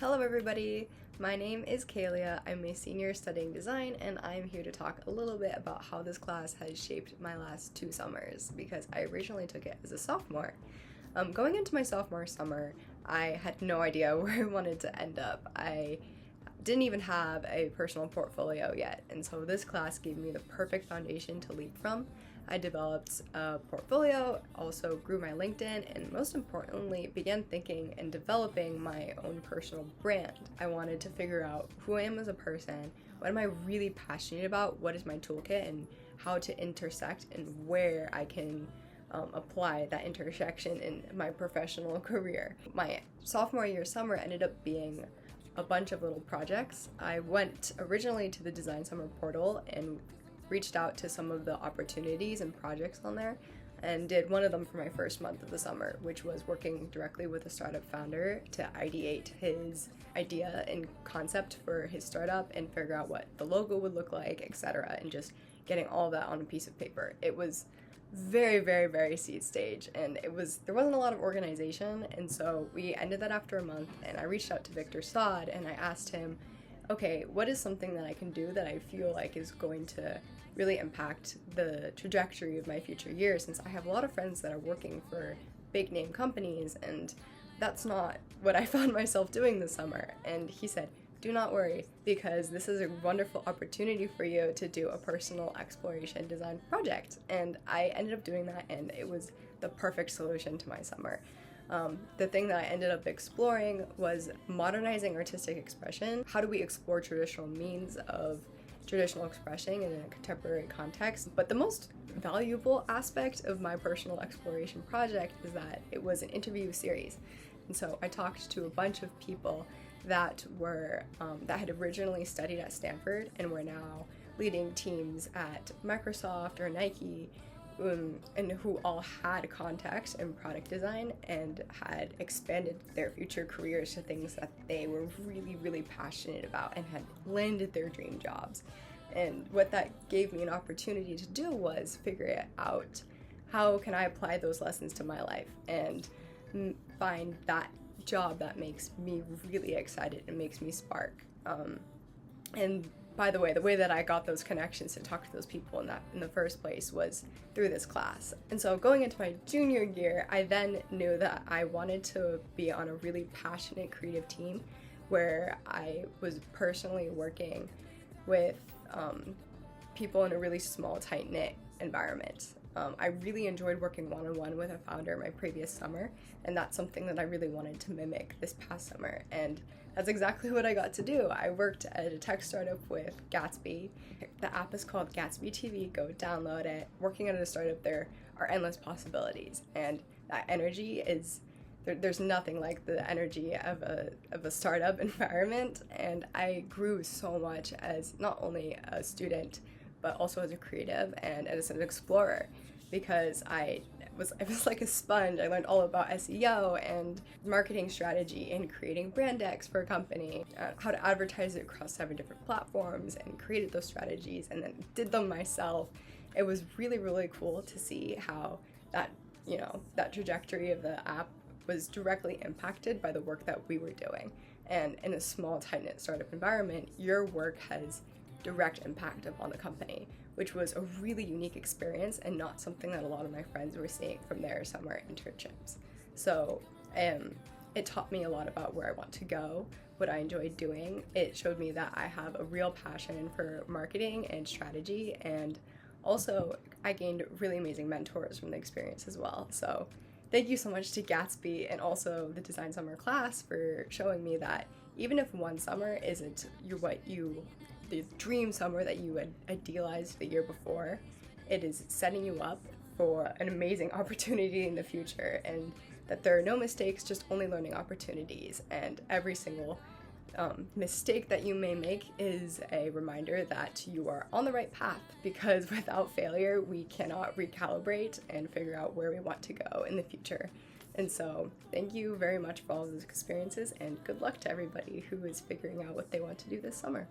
Hello everybody, my name is Kealia. I'm a senior studying design and I'm here to talk a little bit about how this class has shaped my last 2 summers because I originally took it as a sophomore. Going into my sophomore summer, I had no idea where I wanted to end up. I didn't even have a personal portfolio yet, and so this class gave me the perfect foundation to leap from. I developed a portfolio, also grew my LinkedIn, and most importantly, began thinking and developing my own personal brand. I wanted to figure out who I am as a person, what am I really passionate about, what is my toolkit, and how to intersect and where I can apply that intersection in my professional career. My sophomore year summer ended up being a bunch of little projects. I went originally to the Design Summer portal and reached out to some of the opportunities and projects on there and did one of them for my first month of the summer, which was working directly with a startup founder to ideate his idea and concept for his startup and figure out what the logo would look like, etc., and just getting all that on a piece of paper. It was very seed stage, and there wasn't a lot of organization, and so we ended that after a month, and I reached out to Victor and I asked him, okay, what is something that I can do that I feel like is going to really impact the trajectory of my future years, since I have a lot of friends that are working for big name companies, and that's not what I found myself doing this summer. And he said, do not worry, because this is a wonderful opportunity for you to do a personal exploration design project. And I ended up doing that, and it was the perfect solution to my summer. The thing that I ended up exploring was modernizing artistic expression. How do we explore traditional means of traditional expression in a contemporary context? But the most valuable aspect of my personal exploration project is that it was an interview series. And so I talked to a bunch of people that had originally studied at Stanford and were now leading teams at Microsoft or Nike, and who all had context in product design and had expanded their future careers to things that they were really passionate about and had landed their dream jobs. And what that gave me an opportunity to do was figure out how can I apply those lessons to my life and find that job that makes me really excited and makes me spark. And by the way that I got those connections to talk to those people in the first place was through this class. And so going into my junior year, I then knew that I wanted to be on a really passionate creative team where I was personally working with people in a really small, tight-knit environment. I really enjoyed working one-on-one with a founder my previous summer, and that's something that I really wanted to mimic this past summer, and that's exactly what I got to do. I worked at a tech startup with Gatsby. The app is called Gatsby TV. Go download it. Working at a startup, there are endless possibilities, and that energy is there's nothing like the energy of a startup environment. And I grew so much as not only a student but also as a creative and as an explorer, because I was like a sponge. I learned all about SEO and marketing strategy and creating brand decks for a company, how to advertise it across 7 different platforms, and created those strategies and then did them myself. It was really cool to see how that trajectory of the app was directly impacted by the work that we were doing. And in a small, tight-knit startup environment, your work has direct impact upon the company, which was a really unique experience and not something that a lot of my friends were seeing from their summer internships. So it taught me a lot about where I want to go, what I enjoy doing. It showed me that I have a real passion for marketing and strategy, and also I gained really amazing mentors from the experience as well. So thank you so much to Gatsby and also the Design Summer class for showing me that even if one summer isn't the dream summer that you had idealized the year before, it is setting you up for an amazing opportunity in the future, and that there are no mistakes, just only learning opportunities. And every single mistake that you may make is a reminder that you are on the right path, because without failure, we cannot recalibrate and figure out where we want to go in the future. And so thank you very much for all of those experiences, and good luck to everybody who is figuring out what they want to do this summer.